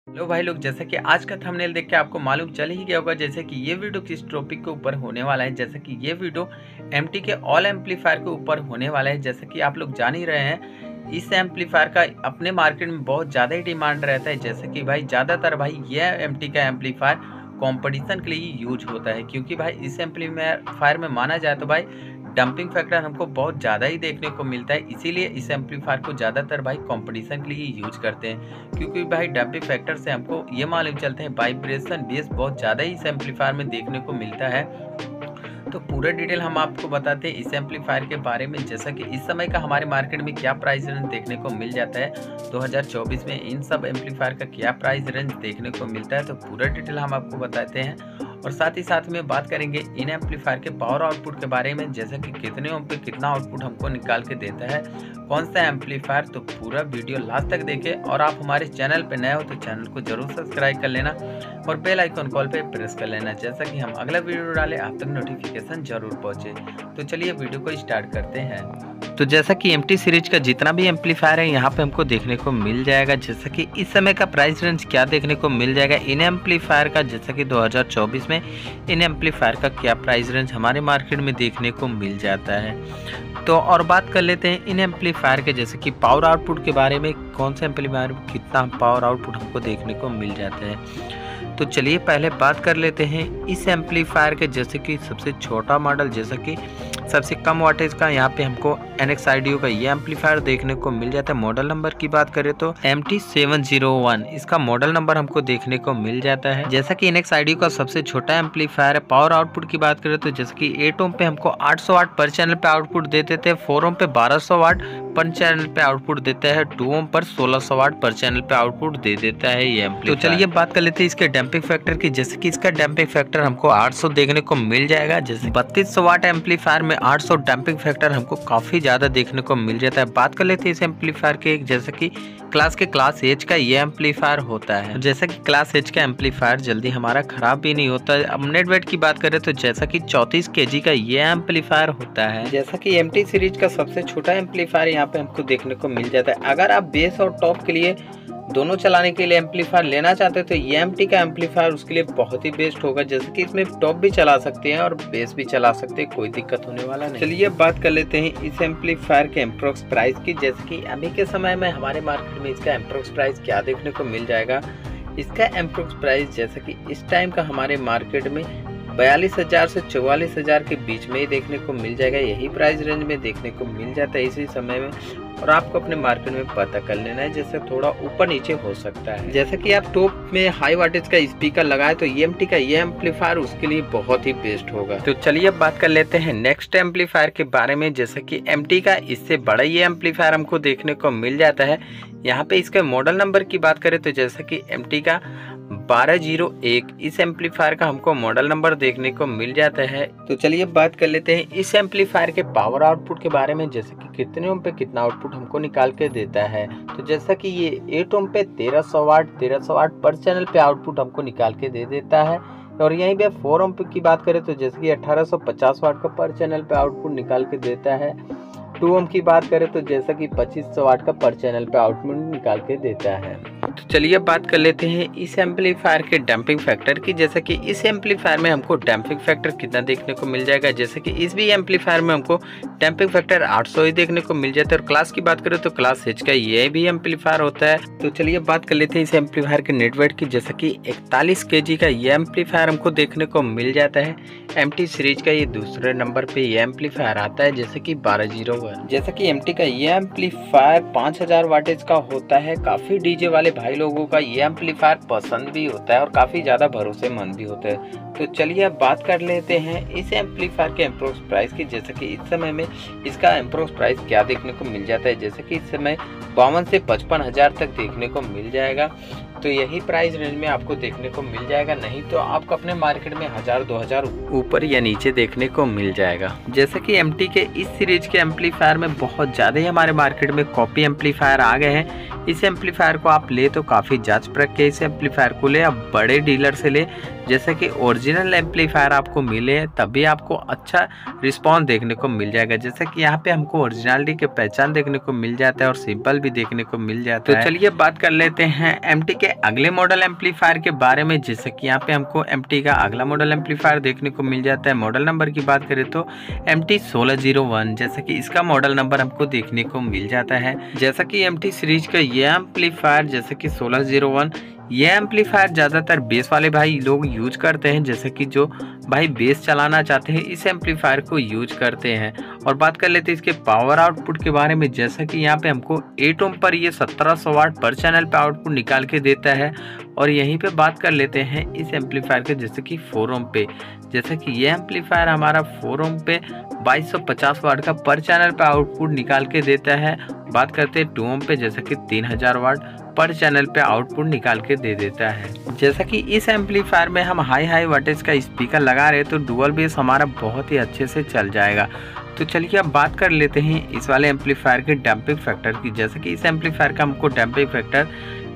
Hello भाई लोग, जैसा कि आज का थंबनेल देख के आपको मालूम चल ही गया होगा जैसे कि ये वीडियो किस टॉपिक के ऊपर होने वाला है। जैसे कि ये वीडियो एमटी के ऑल एम्पलीफायर के ऊपर होने वाला है। जैसे कि आप लोग जान ही रहे हैं, इस एम्पलीफायर का अपने मार्केट में बहुत ज़्यादा ही डिमांड रहता है। जैसे कि भाई ज़्यादातर भाई ये एमटी का एम्पलीफायर कंपटीशन के लिए यूज होता है, क्योंकि भाई इस एम्पलीफायर में माना जाए तो भाई डंपिंग फैक्टर हमको बहुत ज़्यादा ही देखने को मिलता है। इसीलिए इस एम्पलीफायर को ज़्यादातर भाई कंपटीशन के लिए यूज करते हैं, क्योंकि भाई डंपिंग फैक्टर से हमको ये मालूम चलते हैं वाइब्रेशन बेस बहुत ज़्यादा ही इस एम्पलीफायर में देखने को मिलता है। तो पूरा डिटेल हम आपको बताते हैं इस एम्पलीफायर के बारे में। जैसा कि इस समय का हमारे मार्केट में क्या प्राइस रेंज देखने को मिल जाता है 2024 में, इन सब एम्पलीफायर का क्या प्राइस रेंज देखने को मिलता है, तो पूरा डिटेल हम आपको बताते हैं। और साथ ही साथ में बात करेंगे इन एम्पलीफायर के पावर आउटपुट के बारे में, जैसे कि कितने ओम पे कितना आउटपुट हमको निकाल के देता है कौन सा एम्पलीफायर। तो पूरा वीडियो लास्ट तक देखें, और आप हमारे चैनल पे नए हो तो चैनल को जरूर सब्सक्राइब कर लेना और बेल आइकन कॉल पे प्रेस कर लेना, जैसा कि हम अगला वीडियो डालें आप तक नोटिफिकेशन जरूर पहुंचे। तो चलिए वीडियो को स्टार्ट करते हैं। तो जैसा कि एमटी सीरीज का जितना भी एम्पलीफायर है यहाँ पे हमको देखने को मिल जाएगा। जैसा कि इस समय का प्राइस रेंज क्या देखने को मिल जाएगा इन एम्पलीफायर का, जैसा कि 2024 में इन एम्पलीफायर का क्या प्राइस रेंज हमारे मार्केट में देखने को मिल जाता है। तो और बात कर लेते हैं इन एम्पलीफायर के, जैसे कि पावर आउटपुट के बारे में, कौन से एम्पलीफायर में कितना पावर आउटपुट हमको देखने को मिल जाता है। तो चलिए पहले बात कर लेते हैं इस एम्पलीफायर के, जैसे कि सबसे छोटा मॉडल, जैसे कि सबसे कम वाटेज का यहाँ पे हमको NXIDO का ये एम्पलीफायर देखने को मिल जाता है। मॉडल नंबर की बात करें तो MT701 इसका मॉडल नंबर हमको देखने को मिल जाता है। जैसा कि NXIDO का सबसे छोटा एम्पलीफायर है। पावर आउटपुट की बात करें तो जैसे कि 8 ओम पे हमको 800 वाट पर चैनल पे आउटपुट देते थे, 4 ओम पे 1200 वाट पर चैनल पे आउटपुट देता है, 2 ओम पर 1600 वाट पर चैनल पे आउटपुट दे देता है ये एम्पलीफायर। तो चलिए बात कर लेते हैं इसके डैम्पिंग फैक्टर की, जैसे कि इसका डैम्पिंग फैक्टर हमको 800 देखने को मिल जाएगा। जैसे 3200 वाट एम्पलीफायर में 800 डैम्पिंग फैक्टर हमको काफी ज्यादा देखने को मिल जाता है। बात कर लेते हैं इस एम्पलीफायर के, जैसे कि क्लास एच का ये एम्पलीफायर होता है। जैसा कि क्लास एच का एम्पलीफायर जल्दी हमारा खराब भी नहीं होता है। अब नेट वेट की बात करें तो जैसा कि 34 kg का ये एम्पलीफायर होता है। जैसा कि एमटी सीरीज का सबसे छोटा एम्पलीफायर यहाँ पे हमको देखने को मिल जाता है। अगर आप बेस और टॉप के लिए दोनों चलाने के लिए एम्पलीफायर लेना चाहते हैं तो ये एमटी का एम्पलीफायर उसके लिए बहुत ही बेस्ट होगा। जैसे कि इसमें टॉप भी चला सकते हैं और बेस भी चला सकते हैं, कोई दिक्कत होने वाला नहीं। चलिए अब बात कर लेते हैं इस एम्पलीफायर के एम्प्रोक्स प्राइस की, जैसे कि अभी के समय में हमारे मार्केट में इसका एम्प्रोक्स प्राइस क्या देखने को मिल जाएगा। इसका एम्प्रोक्स प्राइस जैसे कि इस टाइम का हमारे मार्केट में 42,000 से 44,000 के बीच में ही देखने को मिल जाएगा। यही प्राइस रेंज में देखने को मिल जाता है इसी समय में, और आपको अपने मार्केट में पता कर लेना है, जैसे थोड़ा ऊपर नीचे हो सकता है। जैसे कि आप टॉप में हाई वाटेज का स्पीकर लगाए तो EMT का ये एम्पलीफायर उसके लिए बहुत ही बेस्ट होगा। तो चलिए अब बात कर लेते हैं नेक्स्ट एम्पलीफायर के बारे में, जैसे कि MT का इससे बड़ा ये एम्पलीफायर हमको देखने को मिल जाता है। यहाँ पे इसके मॉडल नंबर की बात करें तो जैसे कि MT का 1201 इस एम्पलीफायर का हमको मॉडल नंबर देखने को मिल जाता है। तो चलिए बात कर लेते हैं इस एम्पलीफायर के पावर आउटपुट के बारे में, जैसे कि कितने ओम पे कितना आउटपुट हमको निकाल के देता है। तो जैसा कि ये 8 ओम पे 1300 वाट पर चैनल पे आउटपुट हमको निकाल के दे देता है। और यहीं पे 4 ओम की बात करें तो जैसे कि 1850 वाट का पर चैनल पे आउटपुट निकाल के देता है। 2 ओम की बात करें तो जैसा कि 2500 वाट का पर चैनल पे आउटपुट निकाल के देता है। तो चलिए अब बात कर लेते हैं इस एम्पलीफायर के डैम्पिंग फैक्टर की, जैसे कि इस एम्पलीफायर में हमको डैम्पिंग फैक्टर कितना देखने को मिल जाएगा। जैसे कि इस भी एम्पलीफायर में हमको डैम्पिंग फैक्टर 800 ही देखने को मिल जाता है। और क्लास की बात करें तो क्लास एच का ये भी एम्पलीफायर होता है। तो चलिए बात कर लेते हैं इस एम्पलीफायर के नेट वेट की, जैसे कि 41 kg का ये एम्पलीफायर हमको देखने को मिल जाता है। एमटी सीरीज का ये दूसरे नंबर पे ये एम्पलीफायर आता है, जैसे कि 1201। जैसे कि एमटी का ये एम्पलीफायर 5000 वाटेज का होता है। काफी डीजे वाले भाई लोगों का ये एम्पलीफायर पसंद भी होता है और काफी ज्यादा भरोसेमंद भी होता है। तो चलिए अब बात कर लेते हैं इस एम्पलीफायर के एम्प्रोक्स प्राइस की, जैसे कि इस समय में इसका एम्प्रोक्स प्राइस क्या देखने को मिल जाता है। जैसे कि इस समय 52 से 55,000 तक देखने को मिल जाएगा। तो यही प्राइस रेंज में आपको देखने को मिल जाएगा, नहीं तो आपको अपने मार्केट में 1000-2000 ऊपर या नीचे देखने को मिल जाएगा। जैसे कि एमटी के इस सीरीज के एम्पलीफायर में बहुत ज़्यादा ही हमारे मार्केट में कॉपी एम्पलीफायर आ गए हैं। इस एम्पलीफायर को आप ले तो काफ़ी जांच परख के इस एम्पलीफायर को ले, आप बड़े डीलर से ले जैसे कि ओरिजिनल एम्पलीफायर आपको मिले तभी आपको अच्छा रिस्पॉन्स देखने को मिल जाएगा। जैसे कि यहाँ पे हमको ओरिजिनलिटी की पहचान देखने को मिल जाता है और सिंपल भी देखने को मिल जाता है। तो चलिए बात कर लेते हैं एमटी के अगले मॉडल एम्पलीफायर के बारे में। जैसे कि यहाँ पे हमको एमटी का अगला मॉडल एम्पलीफायर देखने को मिल जाता है। मॉडल नंबर की बात करें तो MT 1601, जैसे कि इसका मॉडल नंबर हमको देखने को मिल जाता है। जैसा कि MT सीरीज का ये एम्पलीफायर जैसे कि 1601, ये एम्पलीफायर ज़्यादातर बेस वाले भाई लोग यूज करते हैं। जैसे कि जो भाई बेस चलाना चाहते हैं इस एम्पलीफायर को यूज करते हैं। और बात कर लेते हैं इसके पावर आउटपुट के बारे में। जैसा कि यहाँ पे हमको 8 ओम पर ये 1700 वाट पर चैनल पे आउटपुट निकाल के देता है। और यहीं पे बात कर लेते हैं इस एम्पलीफायर के जैसे कि 4 ओम पे। जैसे कि ये एम्पलीफायर हमारा 4 ओम पे 2250 वाट का पर चैनल पे आउटपुट निकाल के देता है। बात करते हैं 2 ओम पे जैसे कि 3000 वाट पर चैनल पे आउटपुट निकाल के दे देता है। जैसा कि इस एम्पलीफायर में हम हाई वाटेज का स्पीकर लगा रहे तो डुअल बेस हमारा बहुत ही अच्छे से चल जाएगा। तो चलिए अब बात कर लेते हैं इस वाले एम्पलीफायर के डैम्पिंग फैक्टर की। जैसे कि इस एम्पलीफायर का हमको डैम्पिंग फैक्टर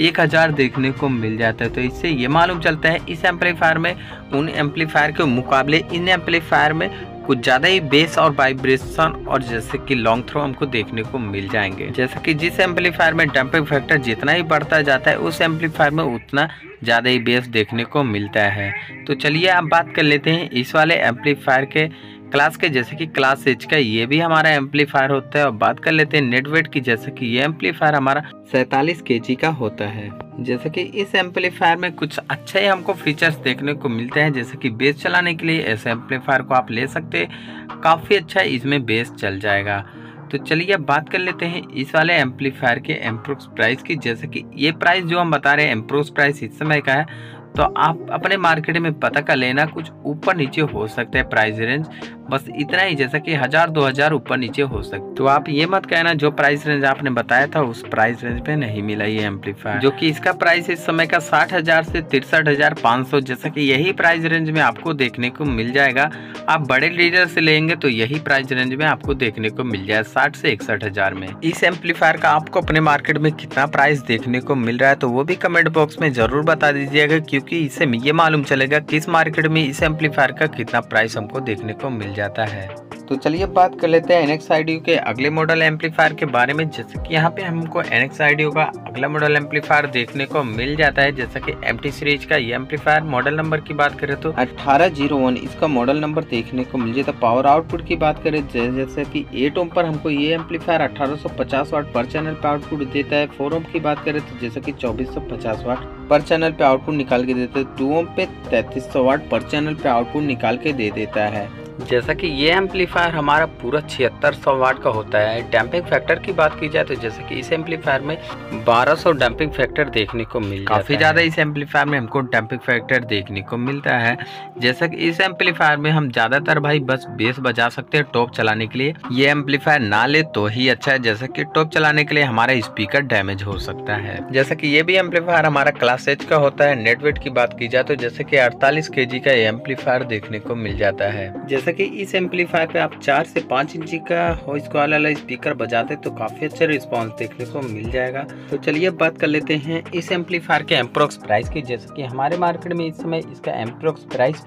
1000 देखने को मिल जाता है। तो इससे ये मालूम चलता है इस एम्पलीफायर में उन एम्पलीफायर के मुकाबले इन एम्पलीफायर में कुछ ज़्यादा ही बेस और वाइब्रेशन और जैसे कि लॉन्ग थ्रो हमको देखने को मिल जाएंगे। जैसे कि जिस एम्पलीफायर में डैम्पिंग फैक्टर जितना ही बढ़ता जाता है उस एम्पलीफायर में उतना ज़्यादा ही बेस देखने को मिलता है। तो चलिए अब बात कर लेते हैं इस वाले एम्पलीफायर के क्लास के। जैसे कि क्लास एच का ये भी हमारा एम्पलीफायर होता है। और बात कर लेते हैं नेट वेट की। जैसे कि ये एम्पलीफायर हमारा 47 kg का होता है। जैसे कि इस एम्पलीफायर में कुछ अच्छे हमको फीचर्स देखने को मिलते हैं। जैसे कि बेस चलाने के लिए ऐसे एम्पलीफायर को आप ले सकते हैं, काफ़ी अच्छा इसमें बेस चल जाएगा। तो चलिए अब बात कर लेते हैं इस वाले एम्पलीफायर के एम्प्रोक्स प्राइस की। जैसे कि ये प्राइस जो हम बता रहे हैं एम्प्रोक्स प्राइस इस समय का है, तो आप अपने मार्केट में पता कर लेना, कुछ ऊपर नीचे हो सकता है प्राइस रेंज, बस इतना ही। जैसा कि 1000-2000 ऊपर नीचे हो सकता। तो आप ये मत कहना जो प्राइस रेंज आपने बताया था उस प्राइस रेंज पे नहीं मिला ये एम्पलीफायर, जो कि इसका प्राइस इस समय का 60,000 से 63,500, जैसा कि यही प्राइस रेंज में आपको देखने को मिल जाएगा। आप बड़े डीलर से लेंगे तो यही प्राइस रेंज में आपको देखने को मिल जाए 60 से 61,000 में। इस एम्पलीफायर का आपको अपने मार्केट में कितना प्राइस देखने को मिल रहा है तो वो भी कमेंट बॉक्स में जरूर बता दीजिएगा, क्योंकि इससे ये मालूम चलेगा किस मार्केट में इस एम्पलीफायर का कितना प्राइस हमको देखने को मिल जाता है। तो चलिए बात कर लेते हैं NXIDU के अगले मॉडल एम्पलीफायर के बारे में। जैसे कि यहाँ पे हमको NXIDU का अगला मॉडल एम्पलीफायर देखने को मिल जाता है। जैसे कि MT सीरीज का ये एम्पलीफायर मॉडल नंबर की बात करें तो 1801 इसका मॉडल नंबर देखने को मिल जाता है। पावर आउटपुट की बात करें जैसे कि 8 ओम पर हमको ये एम्पलीफायर 1850 वाट पर चैनल पे आउटपुट देता है। 4 ओम की बात करें तो जैसे कि 2450 वाट पर चैनल पे आउटपुट निकाल के देता है। 2 ओम पे 3300 वाट पर चैनल पे आउटपुट निकाल के दे देता है। जैसा कि ये एम्पलीफायर हमारा पूरा 7600 वाट का होता है। डैम्पिंग फैक्टर की बात की जाए तो जैसे कि इस एम्पलीफायर में 1200 डैम्पिंग फैक्टर देखने को मिल जाता है। काफ़ी ज़्यादा इस एम्पलीफायर में हमको डैम्पिंग फैक्टर देखने को मिलता है। जैसा कि इस एम्पलीफायर में हम ज़्यादातर भाई बस बेस बजा सकते हैं टॉप चलाने के लिए। ये एम्पलीफायर ना ले तो ही अच्छा है, जैसे कि टॉप चलाने के लिए हमारा स्पीकर डैमेज हो सकता है। जैसा कि ये भी एम्पलीफायर हमारा क्लास एच का होता है। नेट वेट की बात की जाए तो जैसे कि 48 kg का एम्पलीफायर देखने को मिल जाता है। जैसे कि इस एम्पलीफायर पे आप 4 से 5 इंची का वॉइस कॉल वाला स्पीकर बजाते तो काफी अच्छा रिस्पांस देखने को मिल जाएगा। तो चलिए अब बात कर लेते हैं इस एम्पलीफायर के एम्प्रोक्स प्राइस की। जैसे कि हमारे मार्केट में इस समय इसका एम्प्रोक्स प्राइस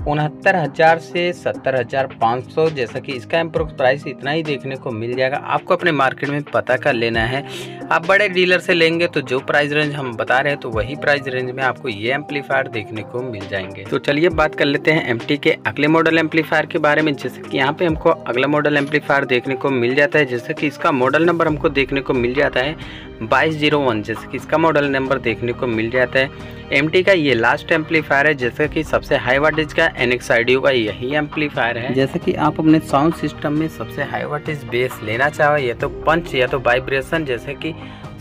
69,000 से 70,500, जैसा कि इसका एम्प्रोक्स प्राइस इतना ही देखने को मिल जाएगा। आपको अपने मार्केट में पता कर लेना है। आप बड़े डीलर से लेंगे तो जो प्राइस रेंज हम बता रहे हैं तो वही प्राइस रेंज में आपको ये एम्पलीफायर देखने को मिल जाएंगे। तो चलिए बात कर लेते हैं एमटी के अगले मॉडल एम्पलीफायर के बारे में। जैसे कि यहाँ पे हमको अगला मॉडल एम्पलीफायर देखने को मिल जाता है। जैसे कि इसका मॉडल नंबर हमको देखने को मिल जाता है 2201, जैसे कि इसका मॉडल नंबर देखने को मिल जाता है। एमटी का ये लास्ट एम्पलीफायर है। जैसे कि सबसे हाई वाटेज का NXIDU का यही एम्पलीफायर है। जैसे कि आप अपने साउंड सिस्टम में सबसे हाई वाटेज बेस लेना चाहो, या तो पंच या तो वाइब्रेशन, जैसे कि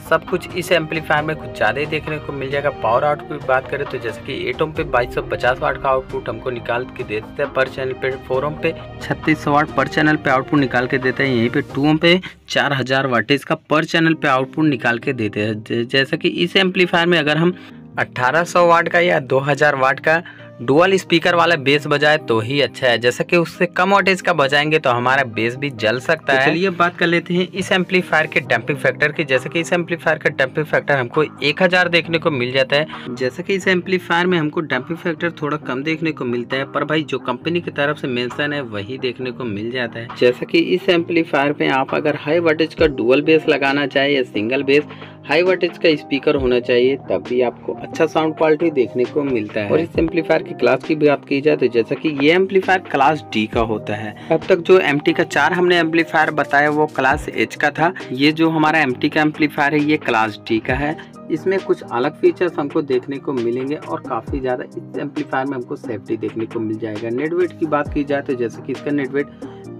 सब कुछ इस एम्पलीफायर में कुछ ज़्यादा ही देखने को मिल जाएगा। पावर आउटपुट की बात करें तो जैसे कि 8 ओम पे 2250 वाट का आउटपुट हमको निकाल के देते हैं पर चैनल पे। 4 ओम पे 3600 वाट पर चैनल पे आउटपुट निकाल के देते हैं। यहीं पे 2 ओम पे 4000 वाटेज का पर चैनल पे आउटपुट निकाल के देते हैं। जैसे कि इस एम्पलीफायर में अगर हम 1800 वाट का या 2000 वाट का डुअल स्पीकर वाला बेस बजाए तो ही अच्छा है, जैसा कि उससे कम वोल्टेज का बजाएंगे तो हमारा बेस भी जल सकता है। चलिए बात कर लेते हैं इस एम्पलीफायर के डैम्पिंग फैक्टर की। जैसे कि इस एम्पलीफायर का डैम्पिंग फैक्टर हमको 1000 देखने को मिल जाता है। जैसे कि इस एम्पलीफायर में हमको डैम्पिंग फैक्टर थोड़ा कम देखने को मिलता है, पर भाई जो कंपनी की तरफ से मेंशन है वही देखने को मिल जाता है। जैसा कि इस एम्पलीफायर पे आप अगर हाई वोल्टेज का डुअल बेस लगाना चाहे या सिंगल बेस, हाई वोल्टेज का स्पीकर होना चाहिए, तब भी आपको अच्छा साउंड क्वालिटी देखने को मिलता है। और इस एम्पलीफायर की क्लास की बात की जाए तो जैसा कि ये एम्पलीफायर क्लास डी का होता है। अब तक जो MT का 4 हमने एम्पलीफायर बताया वो क्लास H का था। ये जो हमारा MT का एम्पलीफायर है ये क्लास D का है। इसमें कुछ अलग फीचर्स हमको देखने को मिलेंगे और काफ़ी ज़्यादा इस एम्पलीफायर में हमको सेफ्टी देखने को मिल जाएगा। नेट वेट की बात की जाए तो जैसे कि इसका नेट वेट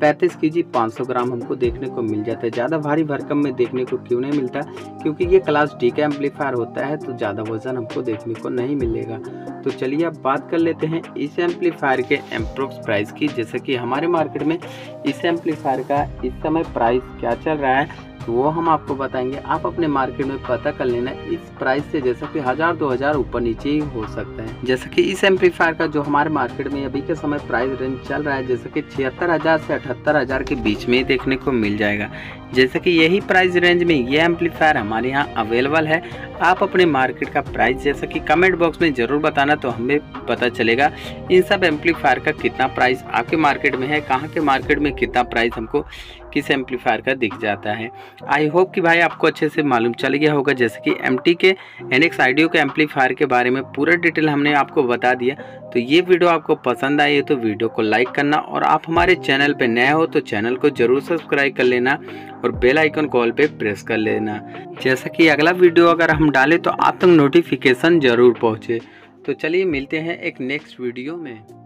35 kg 500 ग्राम हमको देखने को मिल जाता है। ज़्यादा भारी भरकम में देखने को क्यों नहीं मिलता, क्योंकि ये क्लास D का एम्पलीफायर होता है तो ज़्यादा वजन हमको देखने को नहीं मिलेगा। तो चलिए अब बात कर लेते हैं इस एम्पलीफायर के एप्रोक्स प्राइस की। जैसे कि हमारे मार्केट में इस एम्पलीफायर का इस समय प्राइस क्या चल रहा है तो वो हम आपको बताएंगे। आप अपने मार्केट में पता कर लेना इस प्राइस से, जैसा कि 1000-2000 ऊपर नीचे ही हो सकता है। जैसे कि इस एम्पलीफायर का जो हमारे मार्केट में अभी के समय प्राइस रेंज चल रहा है जैसे कि 76,000 से 78,000 के बीच में ही देखने को मिल जाएगा। जैसे कि यही प्राइस रेंज में ये एम्पलीफायर हमारे यहाँ अवेलेबल है। आप अपने मार्केट का प्राइस जैसा कि कमेंट बॉक्स में ज़रूर बताना, तो हमें पता चलेगा इन सब एम्पलीफायर का कितना प्राइस आपके मार्केट में है, कहाँ के मार्केट में कितना प्राइस हमको किस एम्पलीफायर का दिख जाता है। आई होप कि भाई आपको अच्छे से मालूम चल गया होगा। जैसे कि MT के NX ऑडियो के एम्पलीफायर के बारे में पूरा डिटेल हमने आपको बता दिया। तो ये वीडियो आपको पसंद आई है तो वीडियो को लाइक करना, और आप हमारे चैनल पे नए हो तो चैनल को जरूर सब्सक्राइब कर लेना और बेल आइकन कॉल पे प्रेस कर लेना, जैसा कि अगला वीडियो अगर हम डालें तो आप तक नोटिफिकेशन जरूर पहुँचे। तो चलिए मिलते हैं एक नेक्स्ट वीडियो में।